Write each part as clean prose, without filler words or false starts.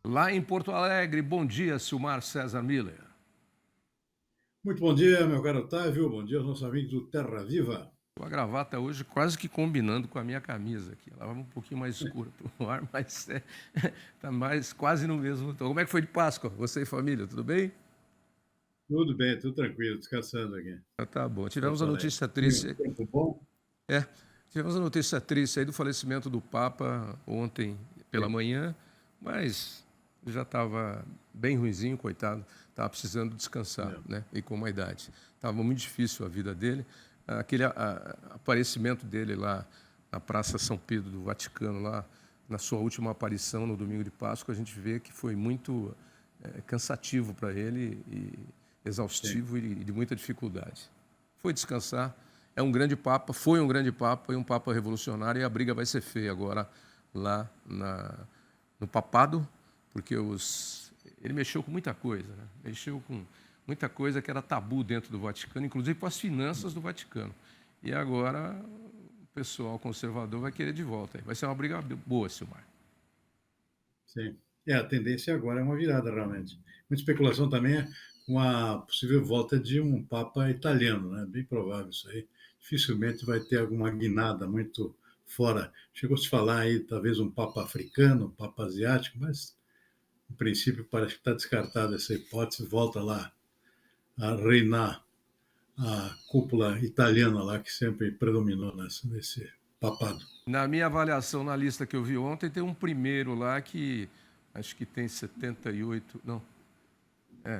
Lá em Porto Alegre, bom dia, Silmar César Miller. Muito bom dia, meu caro Otávio. Bom dia aos nossos amigos do Terra Viva. A gravata hoje quase que combinando com a minha camisa aqui. Ela vai um pouquinho mais escura para o ar, mas tá mais quase no mesmo tom. Como é que foi de Páscoa? Você e família, tudo bem? Tudo bem, tudo tranquilo, descansando aqui. Tá bom. Tivemos a Porto Alegre. notícia Clima, triste. tempo bom? É, tivemos a notícia triste aí do falecimento do Papa ontem pela Sim, manhã, mas já estava bem ruinzinho, coitado. Estava precisando descansar, é, né? E com uma idade. Estava muito difícil a vida dele. Aquele aparecimento dele lá na Praça São Pedro do Vaticano, lá na sua última aparição no domingo de Páscoa, a gente vê que foi muito cansativo para ele e sim. exaustivo e de muita dificuldade. Foi descansar. É um grande papa, foi um grande papa e um papa revolucionário, e a briga vai ser feia agora lá no papado, porque ele mexeu com muita coisa, né? Mexeu com muita coisa que era tabu dentro do Vaticano, inclusive com as finanças do Vaticano. E agora o pessoal conservador vai querer de volta. Vai ser uma briga boa, Silmar. Sim. A tendência agora é uma virada, realmente. Muita especulação também é com a possível volta de um Papa italiano, né? Bem provável isso aí. Dificilmente vai ter alguma guinada muito fora. Chegou-se a falar aí, talvez, um Papa africano, um Papa asiático, mas, em princípio, parece que está descartada essa hipótese. Volta lá a reinar a cúpula italiana lá, que sempre predominou nesse papado. Na minha avaliação, na lista que eu vi ontem, tem um primeiro lá que acho que tem 78, não,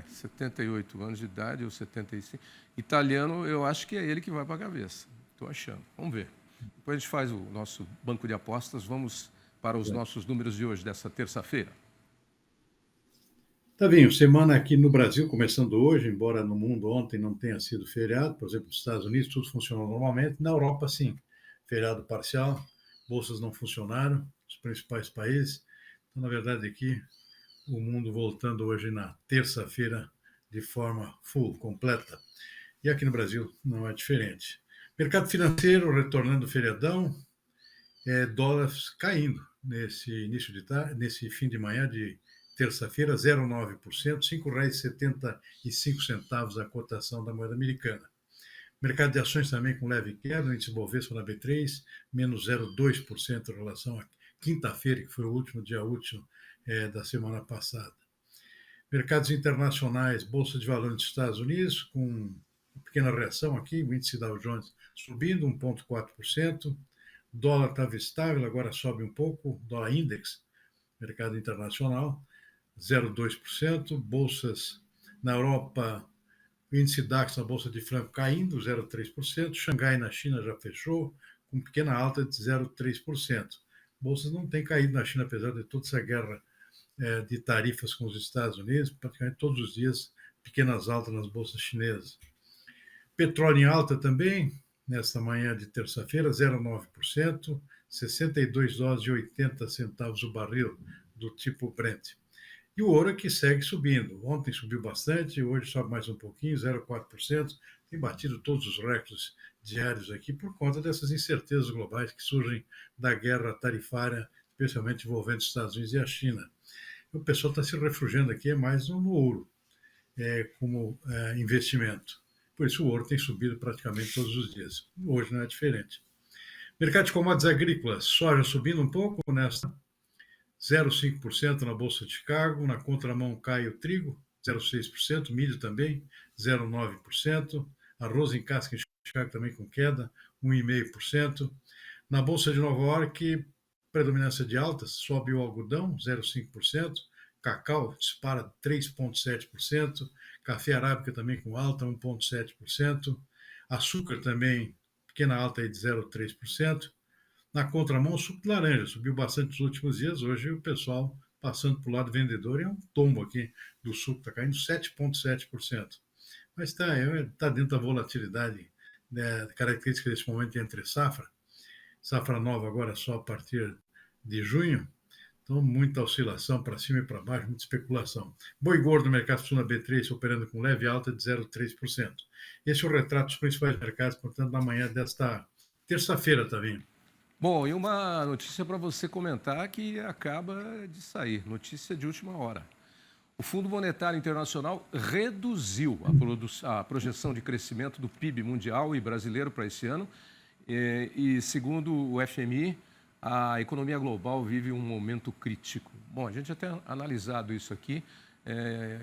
78 anos de idade ou 75. Italiano, eu acho que é ele que vai para a cabeça. Estou achando. Vamos ver. Depois a gente faz o nosso banco de apostas. Vamos para os nossos números de hoje, dessa terça-feira. Tavinho, semana aqui no Brasil, começando hoje, embora no mundo ontem não tenha sido feriado, por exemplo, nos Estados Unidos tudo funcionou normalmente, na Europa sim, feriado parcial, bolsas não funcionaram, os principais países. Então, na verdade, aqui o mundo voltando hoje na terça-feira de forma full, completa. E aqui no Brasil não é diferente. Mercado financeiro retornando o feriadão, dólares caindo nesse início de tarde, nesse fim de manhã de terça-feira, 0,9%, R$ 5,75 a cotação da moeda americana. Mercado de ações também com leve queda, o índice Bovespa na B3, menos 0,2% em relação à quinta-feira, que foi o último dia útil da semana passada. Mercados internacionais, Bolsa de Valores dos Estados Unidos, com uma pequena reação aqui, o índice Dow Jones subindo 1,4%, dólar estava estável, agora sobe um pouco, dólar index, mercado internacional, 0,2%, bolsas na Europa, o índice DAX na Bolsa de Franco caindo 0,3%, Xangai na China já fechou, com pequena alta de 0,3%. Bolsas não têm caído na China, apesar de toda essa guerra de tarifas com os Estados Unidos, praticamente todos os dias pequenas altas nas bolsas chinesas. Petróleo em alta também, nesta manhã de terça-feira, 0,9%, 62 dólares e 80 centavos o barril do tipo Brent. E o ouro que segue subindo. Ontem subiu bastante, hoje sobe mais um pouquinho, 0,4%. Tem batido todos os recordes diários aqui por conta dessas incertezas globais que surgem da guerra tarifária, especialmente envolvendo os Estados Unidos e a China. O pessoal está se refugiando aqui mais no ouro, como investimento. Por isso o ouro tem subido praticamente todos os dias. Hoje não é diferente. Mercado de commodities agrícolas, soja subindo um pouco nesta 0,5% na Bolsa de Chicago, na contramão cai o trigo, 0,6%, milho também, 0,9%, arroz em casca em Chicago também com queda, 1,5%. Na Bolsa de Nova York, predominância de altas, sobe o algodão, 0,5%, cacau dispara 3,7%, café arábica também com alta, 1,7%, açúcar também, pequena alta aí de 0,3%. Na contramão, o suco de laranja subiu bastante nos últimos dias, hoje o pessoal passando para o lado vendedor, é um tombo aqui do suco, está caindo 7,7%. Mas tá dentro da volatilidade, né, característica desse momento entre safra, safra nova agora só a partir de junho, então muita oscilação para cima e para baixo, muita especulação. Boi gordo no mercado sul na B3 operando com leve alta de 0,3%. Esse é o retrato dos principais mercados, portanto, na manhã desta terça-feira, tá vendo? Bom, e uma notícia para você comentar que acaba de sair, notícia de última hora. O Fundo Monetário Internacional reduziu a projeção de crescimento do PIB mundial e brasileiro para esse ano. E, segundo o FMI, a economia global vive um momento crítico. Bom, a gente já tem analisado isso aqui,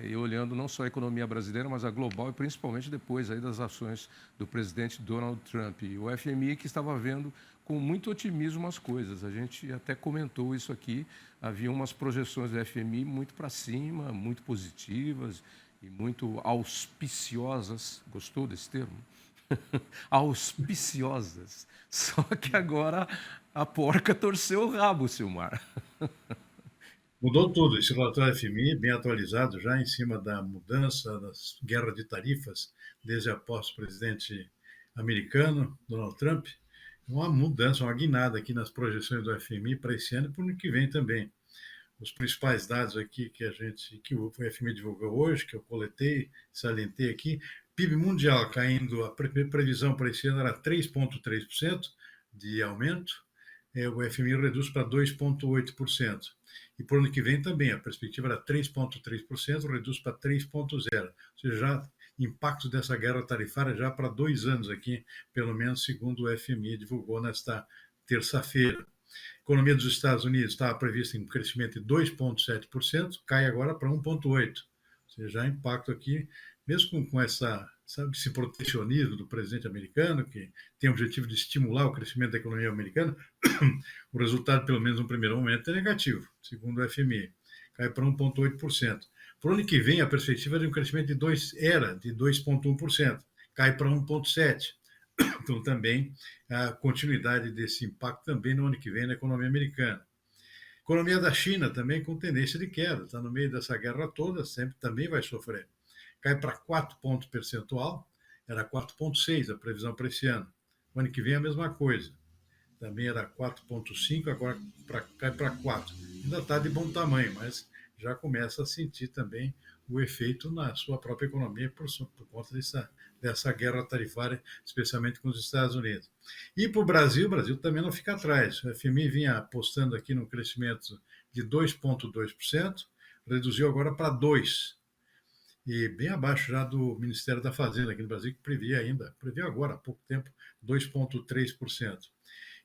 e olhando não só a economia brasileira, mas a global, e principalmente depois aí das ações do presidente Donald Trump. E o FMI que estava vendo com muito otimismo as coisas. A gente até comentou isso aqui, havia umas projeções do FMI muito para cima, muito positivas e muito auspiciosas. Gostou desse termo? Auspiciosas. Só que agora a porca torceu o rabo, Silmar. Mudou tudo. Esse relatório FMI, bem atualizado já em cima da mudança, das guerras de tarifas, desde após o presidente americano, Donald Trump, uma mudança, uma guinada aqui nas projeções do FMI para esse ano e para o ano que vem também. Os principais dados aqui que o FMI divulgou hoje, que eu coletei, salientei aqui, PIB mundial caindo, a previsão para esse ano era 3,3% de aumento, o FMI reduz para 2,8%. E para o ano que vem também, a perspectiva era 3,3%, reduz para 3,0%. Ou seja, já impacto dessa guerra tarifária já para 2 anos aqui, pelo menos segundo o FMI divulgou nesta terça-feira. A economia dos Estados Unidos estava prevista em um crescimento de 2,7%, cai agora para 1,8%. Ou seja, há impacto aqui, mesmo com esse protecionismo do presidente americano, que tem o objetivo de estimular o crescimento da economia americana, o resultado, pelo menos no primeiro momento, é negativo, segundo o FMI. Cai para 1,8%. Para o ano que vem, a perspectiva de um crescimento de 2,1%, cai para 1,7%. Então, também a continuidade desse impacto também no ano que vem na economia americana. A economia da China também com tendência de queda, está no meio dessa guerra toda, sempre também vai sofrer. Cai para 4 pontos percentual, era 4,6 a previsão para esse ano. O ano que vem é a mesma coisa. Também era 4,5, agora cai para 4. Ainda está de bom tamanho, mas já começa a sentir também o efeito na sua própria economia por conta dessa guerra tarifária, especialmente com os Estados Unidos. E para o Brasil também não fica atrás. O FMI vinha apostando aqui num crescimento de 2,2%, reduziu agora para 2%. E bem abaixo já do Ministério da Fazenda aqui no Brasil, que previa agora, há pouco tempo, 2,3%.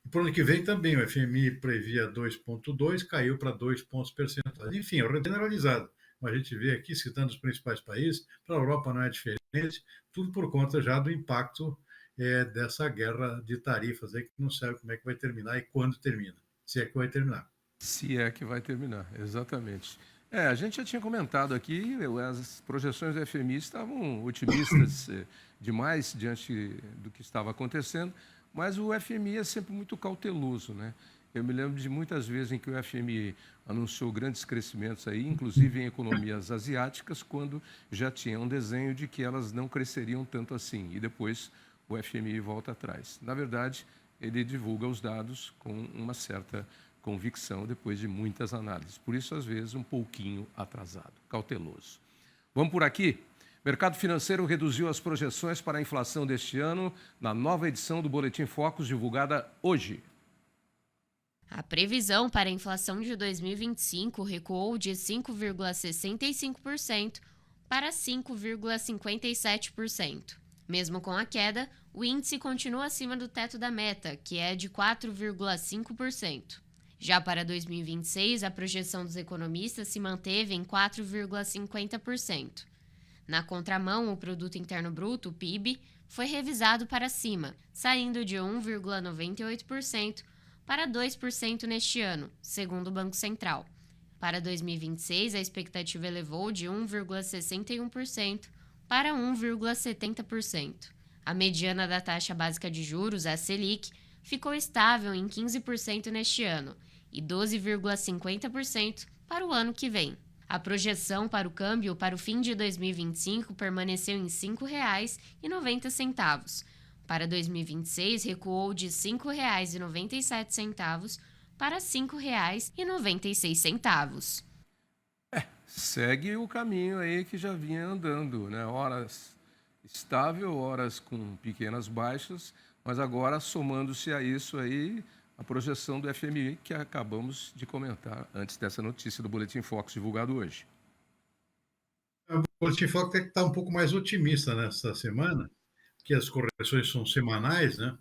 E para o ano que vem também, o FMI previa 2,2%, caiu para 2 pontos percentuais. Enfim, é generalizado. Como a gente vê aqui, citando os principais países, para a Europa não é diferente, tudo por conta já do impacto dessa guerra de tarifas aí, que não sabe como é que vai terminar e quando termina, se é que vai terminar. Se é que vai terminar, exatamente. A gente já tinha comentado aqui, as projeções do FMI estavam otimistas demais diante do que estava acontecendo, mas o FMI é sempre muito cauteloso, né? Eu me lembro de muitas vezes em que o FMI anunciou grandes crescimentos aí, inclusive em economias asiáticas, quando já tinha um desenho de que elas não cresceriam tanto assim, e depois o FMI volta atrás. Na verdade, ele divulga os dados com uma certa convicção depois de muitas análises. Por isso, às vezes, um pouquinho atrasado, cauteloso. Vamos por aqui? O mercado financeiro reduziu as projeções para a inflação deste ano na nova edição do Boletim Focus, divulgada hoje. A previsão para a inflação de 2025 recuou de 5,65% para 5,57%. Mesmo com a queda, o índice continua acima do teto da meta, que é de 4,5%. Já para 2026, a projeção dos economistas se manteve em 4,50%. Na contramão, o Produto Interno Bruto, o PIB, foi revisado para cima, saindo de 1,98% para 2% neste ano, segundo o Banco Central. Para 2026, a expectativa elevou de 1,61% para 1,70%. A mediana da taxa básica de juros, a Selic, ficou estável em 15% neste ano e 12,50% para o ano que vem. A projeção para o câmbio para o fim de 2025 permaneceu em R$ 5,90. Para 2026, recuou de R$ 5,97 para R$ 5,96. Segue o caminho aí que já vinha andando, né? Horas estável, horas com pequenas baixas, mas agora somando-se a isso aí a projeção do FMI que acabamos de comentar antes dessa notícia do Boletim Focus divulgado hoje. O Boletim Focus está um pouco mais otimista nesta semana, que as correções são semanais, né?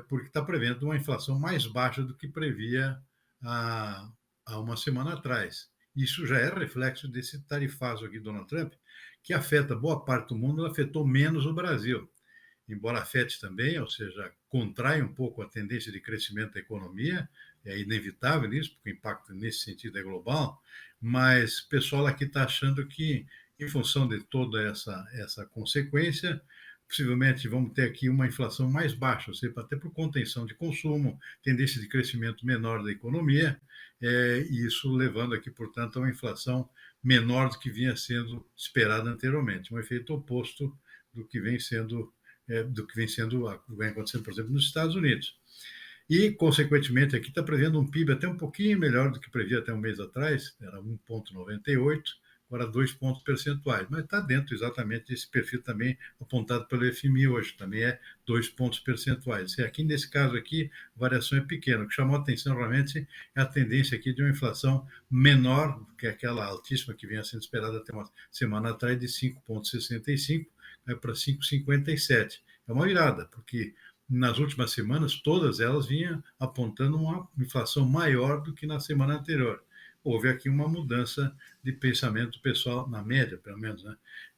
Porque está prevendo uma inflação mais baixa do que previa há uma semana atrás. Isso já é reflexo desse tarifaço aqui do Donald Trump, que afeta boa parte do mundo, afetou menos o Brasil. Embora afete também, ou seja, contrai um pouco a tendência de crescimento da economia, é inevitável isso, porque o impacto nesse sentido é global, mas o pessoal aqui está achando que, em função de toda essa consequência, possivelmente vamos ter aqui uma inflação mais baixa, ou seja, até por contenção de consumo, tendência de crescimento menor da economia, e isso levando aqui, portanto, a uma inflação menor do que vinha sendo esperado anteriormente, um efeito oposto do que vem acontecendo, por exemplo, nos Estados Unidos. E, consequentemente, aqui está prevendo um PIB até um pouquinho melhor do que previa até um mês atrás, era 1,98, agora 2 pontos percentuais, mas está dentro exatamente desse perfil também apontado pelo FMI hoje, também é 2 pontos percentuais. E aqui, nesse caso aqui, a variação é pequena. O que chamou a atenção realmente é a tendência aqui de uma inflação menor do que aquela altíssima que vinha sendo esperada até uma semana atrás, de 5,65, para 5,57. É uma virada, porque nas últimas semanas, todas elas vinham apontando uma inflação maior do que na semana anterior. Houve aqui uma mudança de pensamento pessoal, na média, pelo menos, né?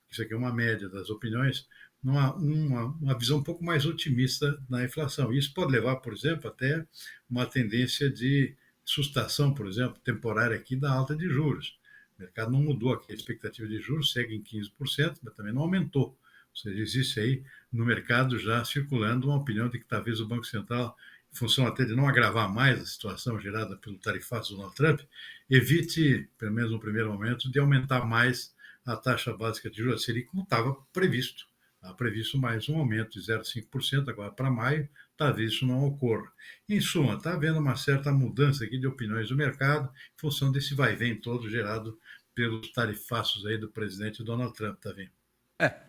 Isso aqui é uma média das opiniões, uma visão um pouco mais otimista na inflação. Isso pode levar, por exemplo, até uma tendência de sustentação, por exemplo, temporária aqui da alta de juros. O mercado não mudou aqui, a expectativa de juros segue em 15%, mas também não aumentou. Ou seja, existe aí no mercado já circulando uma opinião de que talvez o Banco Central, em função até de não agravar mais a situação gerada pelo tarifaço do Donald Trump, evite, pelo menos no primeiro momento, de aumentar mais a taxa básica de juros, seria como estava previsto. Estava previsto mais um aumento de 0,5% agora para maio, talvez isso não ocorra. Em suma, está havendo uma certa mudança aqui de opiniões do mercado, em função desse vai-vem todo gerado pelos tarifaços aí do presidente Donald Trump, tá vendo?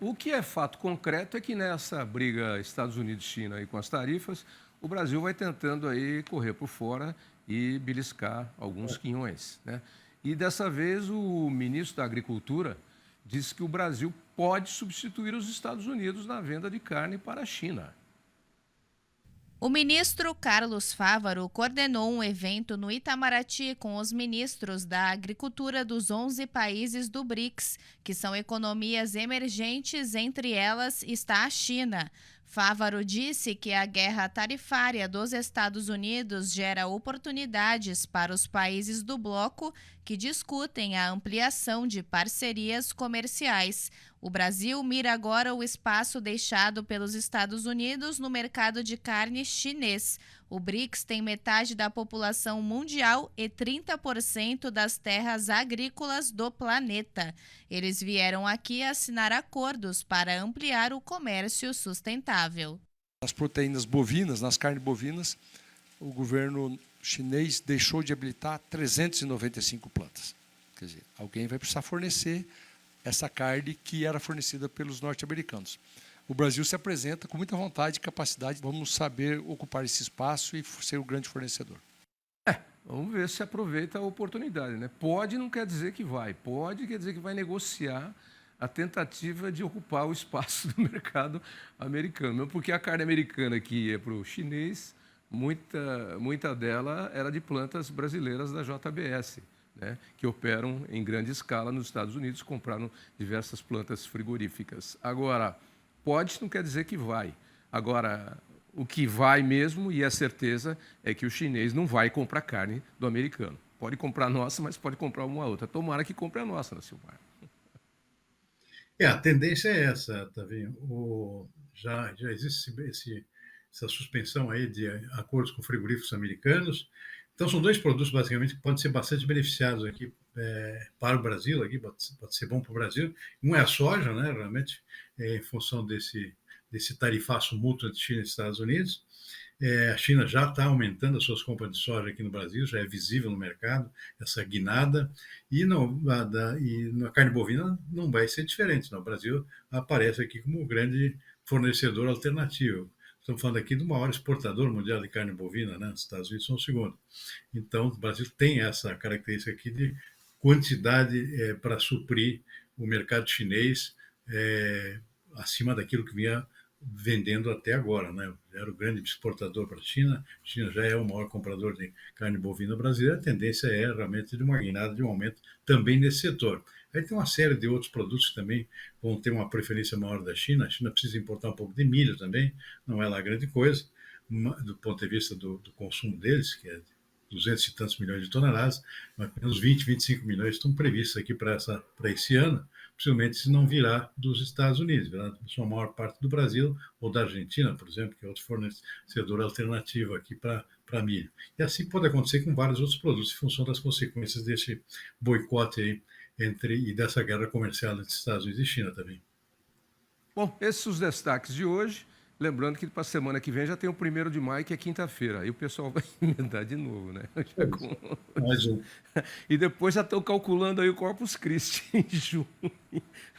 O que é fato concreto é que nessa briga Estados Unidos-China aí com as tarifas, o Brasil vai tentando aí correr por fora e beliscar alguns quinhões, né? E dessa vez o ministro da Agricultura disse que o Brasil pode substituir os Estados Unidos na venda de carne para a China. O ministro Carlos Fávaro coordenou um evento no Itamaraty com os ministros da Agricultura dos 11 países do BRICS, que são economias emergentes, entre elas está a China. Fávaro disse que a guerra tarifária dos Estados Unidos gera oportunidades para os países do bloco que discutem a ampliação de parcerias comerciais. O Brasil mira agora o espaço deixado pelos Estados Unidos no mercado de carne chinês. O BRICS tem metade da população mundial e 30% das terras agrícolas do planeta. Eles vieram aqui assinar acordos para ampliar o comércio sustentável. Nas proteínas bovinas, nas carnes bovinas, o governo chinês deixou de habilitar 395 plantas. Quer dizer, alguém vai precisar fornecer essa carne que era fornecida pelos norte-americanos. O Brasil se apresenta com muita vontade e capacidade. Vamos saber ocupar esse espaço e ser o grande fornecedor. Vamos ver se aproveita a oportunidade, né? Pode não quer dizer que vai, pode quer dizer que vai negociar a tentativa de ocupar o espaço do mercado americano. Mesmo porque a carne americana que ia para o chinês, muita dela era de plantas brasileiras da JBS, né, que operam em grande escala nos Estados Unidos, compraram diversas plantas frigoríficas. Agora, pode não quer dizer que vai. Agora, o que vai mesmo, e a certeza, é que o chinês não vai comprar carne do americano. Pode comprar a nossa, mas pode comprar uma outra. Tomara que compre a nossa, né, Silmar? A tendência é essa, tá vendo? Já existe essa suspensão aí de acordos com frigoríficos americanos. Então, são dois produtos, basicamente, que podem ser bastante beneficiados aqui para o Brasil, aqui pode ser bom para o Brasil. Um é a soja, né, realmente, em função desse tarifaço mútuo entre China e Estados Unidos. A China já está aumentando as suas compras de soja aqui no Brasil, já é visível no mercado essa guinada, e na carne bovina não vai ser diferente. Não. O Brasil aparece aqui como um grande fornecedor alternativo. estamos falando aqui do maior exportador mundial de carne bovina, né? Os Estados Unidos são o segundo. Então, o Brasil tem essa característica aqui de quantidade para suprir o mercado chinês acima daquilo que vinha vendendo até agora, né? Era o grande exportador para a China já é o maior comprador de carne bovina brasileira, a tendência é realmente de uma guinada, de um aumento também nesse setor. Aí tem uma série de outros produtos que também vão ter uma preferência maior da China. A China precisa importar um pouco de milho também, não é lá grande coisa, do ponto de vista do consumo deles, que é 200 e tantos milhões de toneladas, mas menos 20, 25 milhões estão previstos aqui para esse ano, possivelmente se não virá dos Estados Unidos, virá da sua maior parte do Brasil ou da Argentina, por exemplo, que é outro fornecedor alternativo aqui para milho. E assim pode acontecer com vários outros produtos, em função das consequências desse boicote aí e dessa guerra comercial entre Estados Unidos e China também. Bom, esses são os destaques de hoje. Lembrando que para a semana que vem já tem o 1º de maio, que é quinta-feira. Aí o pessoal vai emendar de novo, né? Mais um. E depois já estão calculando aí o Corpus Christi em junho,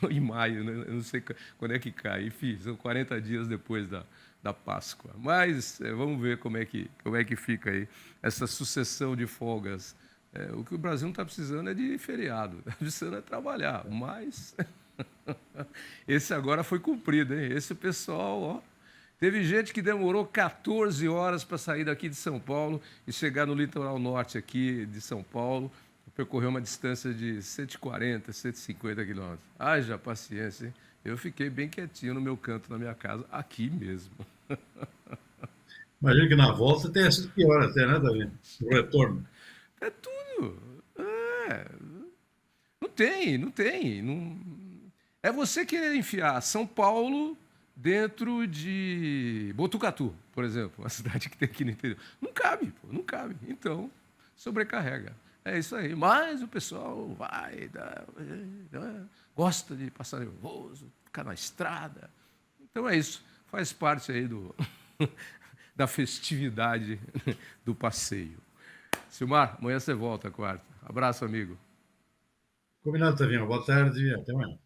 em maio, né? Eu não sei quando é que cai. Enfim, são 40 dias depois da Páscoa. Mas vamos ver como é que fica aí essa sucessão de folgas. O que o Brasil não está precisando é de feriado, está precisando é trabalhar. Mas esse agora foi cumprido, hein? Esse pessoal, ó. Teve gente que demorou 14 horas para sair daqui de São Paulo e chegar no litoral norte aqui de São Paulo, percorrer uma distância de 140, 150 quilômetros. Haja paciência, hein? Eu fiquei bem quietinho no meu canto, na minha casa, aqui mesmo. Imagina que na volta tem essas piores até, né, Davi? O retorno. É tudo. Não tem. Não... É você querer enfiar São Paulo dentro de Botucatu, por exemplo, uma cidade que tem aqui no interior. Não cabe, pô, não cabe. Então, sobrecarrega. É isso aí. Mas o pessoal gosta de passar nervoso, ficar na estrada. Então é isso. Faz parte aí da festividade do passeio. Silmar, amanhã você volta, quarta. Abraço, amigo. Combinado, Tavinho. Boa tarde e até amanhã.